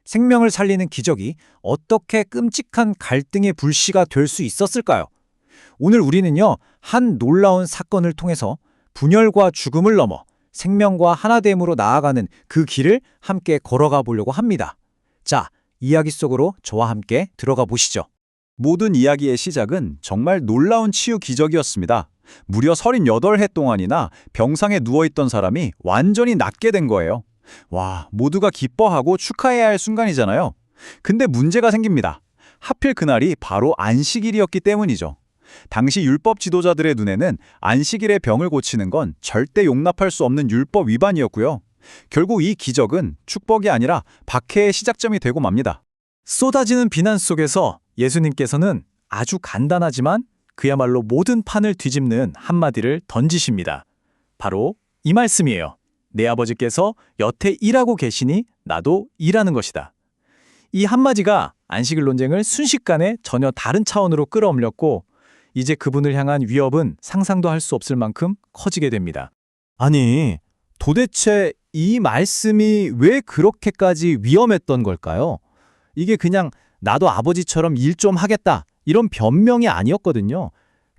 생명을 살리는 기적이 어떻게 끔찍한 갈등의 불씨가 될 수 있었을까요? 오늘 우리는요, 한 놀라운 사건을 통해서 분열과 죽음을 넘어 생명과 하나됨으로 나아가는 그 길을 함께 걸어가 보려고 합니다. 자, 이야기 속으로 저와 함께 들어가 보시죠. 모든 이야기의 시작은 정말 놀라운 치유 기적이었습니다. 무려 38해 동안이나 병상에 누워있던 사람이 완전히 낫게 된 거예요. 와, 모두가 기뻐하고 축하해야 할 순간이잖아요. 근데 문제가 생깁니다. 하필 그날이 바로 안식일이었기 때문이죠. 당시 율법 지도자들의 눈에는 안식일에 병을 고치는 건 절대 용납할 수 없는 율법 위반이었고요. 결국 이 기적은 축복이 아니라 박해의 시작점이 되고 맙니다. 쏟아지는 비난 속에서 예수님께서는 아주 간단하지만 그야말로 모든 판을 뒤집는 한마디를 던지십니다. 바로 이 말씀이에요. 내 아버지께서 여태 일하고 계시니 나도 일하는 것이다. 이 한마디가 안식일 논쟁을 순식간에 전혀 다른 차원으로 끌어올렸고 이제 그분을 향한 위협은 상상도 할 수 없을 만큼 커지게 됩니다. 아니, 도대체 이 말씀이 왜 그렇게까지 위험했던 걸까요? 이게 그냥 나도 아버지처럼 일 좀 하겠다 이런 변명이 아니었거든요.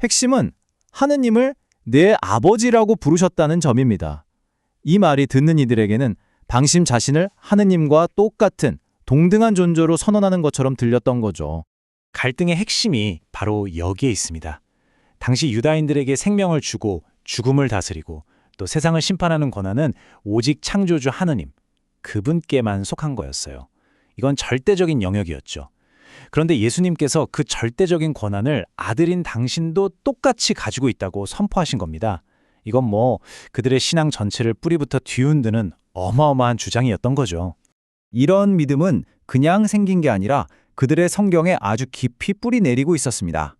핵심은 하느님을 내 아버지라고 부르셨다는 점입니다. 이 말이 듣는 이들에게는 방심 자신을 하느님과 똑같은 동등한 존재로 선언하는 것처럼 들렸던 거죠. 갈등의 핵심이 바로 여기에 있습니다. 당시 유다인들에게 생명을 주고 죽음을 다스리고 또 세상을 심판하는 권한은 오직 창조주 하느님, 그분께만 속한 거였어요. 이건 절대적인 영역이었죠. 그런데 예수님께서 그 절대적인 권한을 아들인 당신도 똑같이 가지고 있다고 선포하신 겁니다. 이건 그들의 신앙 전체를 뿌리부터 뒤흔드는 어마어마한 주장이었던 거죠. 이런 믿음은 그냥 생긴 게 아니라 그들의 성경에 아주 깊이 뿌리 내리고 있었습니다.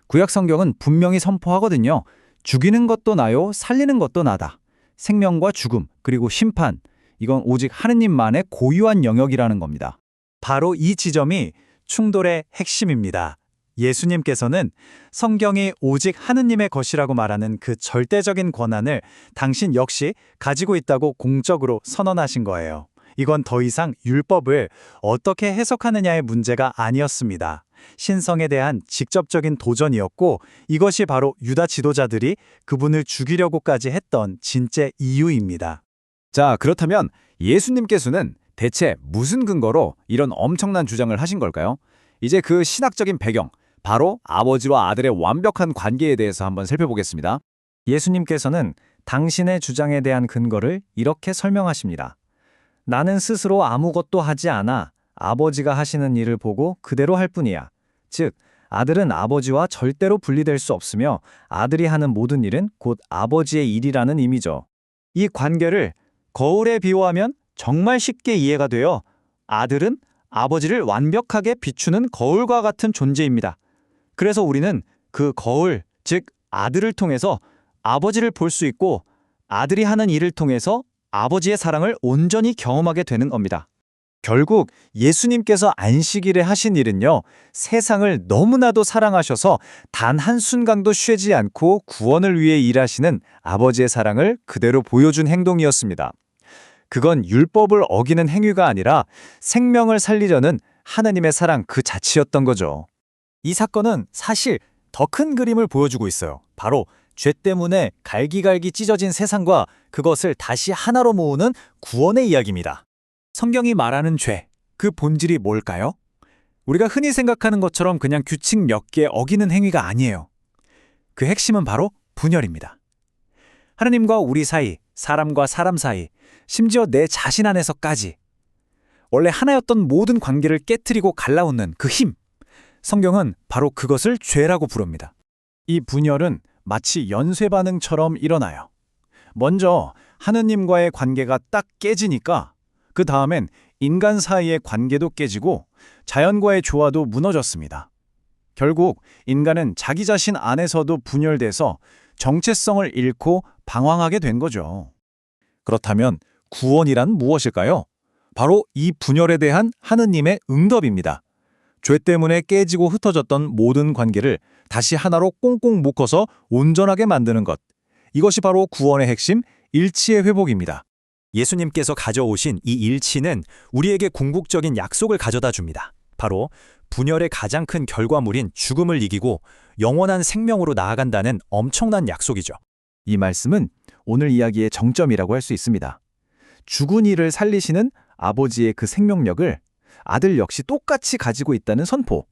구약 성경은 분명히 선포하거든요. 죽이는 것도 나요, 살리는 것도 나다. 생명과 죽음, 그리고 심판, 이건 오직 하느님만의 고유한 영역이라는 겁니다. 바로 이 지점이 충돌의 핵심입니다. 예수님께서는 성경이 오직 하느님의 것이라고 말하는 그 절대적인 권한을 당신 역시 가지고 있다고 공적으로 선언하신 거예요. 이건 더 이상 율법을 어떻게 해석하느냐의 문제가 아니었습니다. 신성에 대한 직접적인 도전이었고 이것이 바로 유다 지도자들이 그분을 죽이려고까지 했던 진짜 이유입니다. 자, 그렇다면 예수님께서는 대체 무슨 근거로 이런 엄청난 주장을 하신 걸까요? 이제 그 신학적인 배경, 바로 아버지와 아들의 완벽한 관계에 대해서 한번 살펴보겠습니다. 예수님께서는 당신의 주장에 대한 근거를 이렇게 설명하십니다. 나는 스스로 아무것도 하지 않아 아버지가 하시는 일을 보고 그대로 할 뿐이야. 즉, 아들은 아버지와 절대로 분리될 수 없으며 아들이 하는 모든 일은 곧 아버지의 일이라는 의미죠. 이 관계를 거울에 비유하면 정말 쉽게 이해가 돼요. 아들은 아버지를 완벽하게 비추는 거울과 같은 존재입니다. 그래서 우리는 그 거울, 즉 아들을 통해서 아버지를 볼 수 있고 아들이 하는 일을 통해서 아버지의 사랑을 온전히 경험하게 되는 겁니다. 결국 예수님께서 안식일에 하신 일은요, 세상을 너무나도 사랑하셔서 단 한순간도 쉬지 않고 구원을 위해 일하시는 아버지의 사랑을 그대로 보여준 행동이었습니다. 그건 율법을 어기는 행위가 아니라 생명을 살리려는 하나님의 사랑 그 자체였던 거죠. 이 사건은 사실 더 큰 그림을 보여주고 있어요. 바로 죄 때문에 갈기갈기 찢어진 세상과 그것을 다시 하나로 모으는 구원의 이야기입니다. 성경이 말하는 죄, 그 본질이 뭘까요? 우리가 흔히 생각하는 것처럼 그냥 규칙 몇 개 어기는 행위가 아니에요. 그 핵심은 바로 분열입니다. 하나님과 우리 사이, 사람과 사람 사이, 심지어 내 자신 안에서까지 원래 하나였던 모든 관계를 깨트리고 갈라놓는 그 힘, 성경은 바로 그것을 죄라고 부릅니다. 이 분열은 마치 연쇄 반응처럼 일어나요. 먼저 하느님과의 관계가 딱 깨지니까 그 다음엔 인간 사이의 관계도 깨지고 자연과의 조화도 무너졌습니다. 결국 인간은 자기 자신 안에서도 분열돼서 정체성을 잃고 방황하게 된 거죠. 그렇다면 구원이란 무엇일까요? 바로 이 분열에 대한 하느님의 응답입니다. 죄 때문에 깨지고 흩어졌던 모든 관계를 다시 하나로 꽁꽁 묶어서 온전하게 만드는 것. 이것이 바로 구원의 핵심, 일치의 회복입니다. 예수님께서 가져오신 이 일치는 우리에게 궁극적인 약속을 가져다 줍니다. 바로 분열의 가장 큰 결과물인 죽음을 이기고 영원한 생명으로 나아간다는 엄청난 약속이죠. 이 말씀은 오늘 이야기의 정점이라고 할 수 있습니다. 죽은 이를 살리시는 아버지의 그 생명력을 아들 역시 똑같이 가지고 있다는 선포.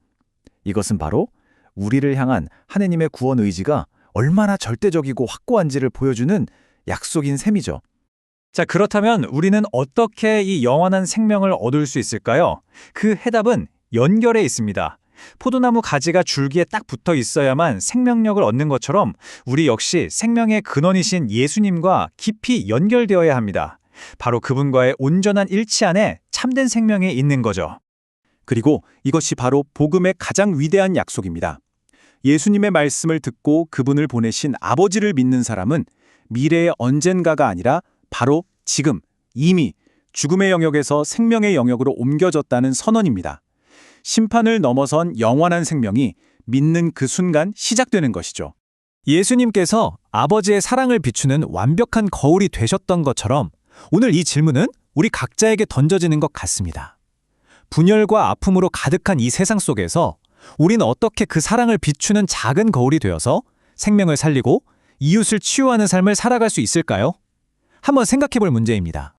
이것은 바로 우리를 향한 하느님의 구원 의지가 얼마나 절대적이고 확고한지를 보여주는 약속인 셈이죠. 자, 그렇다면 우리는 어떻게 이 영원한 생명을 얻을 수 있을까요? 그 해답은 연결에 있습니다. 포도나무 가지가 줄기에 딱 붙어 있어야만 생명력을 얻는 것처럼 우리 역시 생명의 근원이신 예수님과 깊이 연결되어야 합니다. 바로 그분과의 온전한 일치 안에 참된 생명이 있는 거죠. 그리고 이것이 바로 복음의 가장 위대한 약속입니다. 예수님의 말씀을 듣고 그분을 보내신 아버지를 믿는 사람은 미래의 언젠가가 아니라 바로 지금, 이미 죽음의 영역에서 생명의 영역으로 옮겨졌다는 선언입니다. 심판을 넘어선 영원한 생명이 믿는 그 순간 시작되는 것이죠. 예수님께서 아버지의 사랑을 비추는 완벽한 거울이 되셨던 것처럼 오늘 이 질문은 우리 각자에게 던져지는 것 같습니다. 분열과 아픔으로 가득한 이 세상 속에서 우린 어떻게 그 사랑을 비추는 작은 거울이 되어서 생명을 살리고 이웃을 치유하는 삶을 살아갈 수 있을까요? 한번 생각해 볼 문제입니다.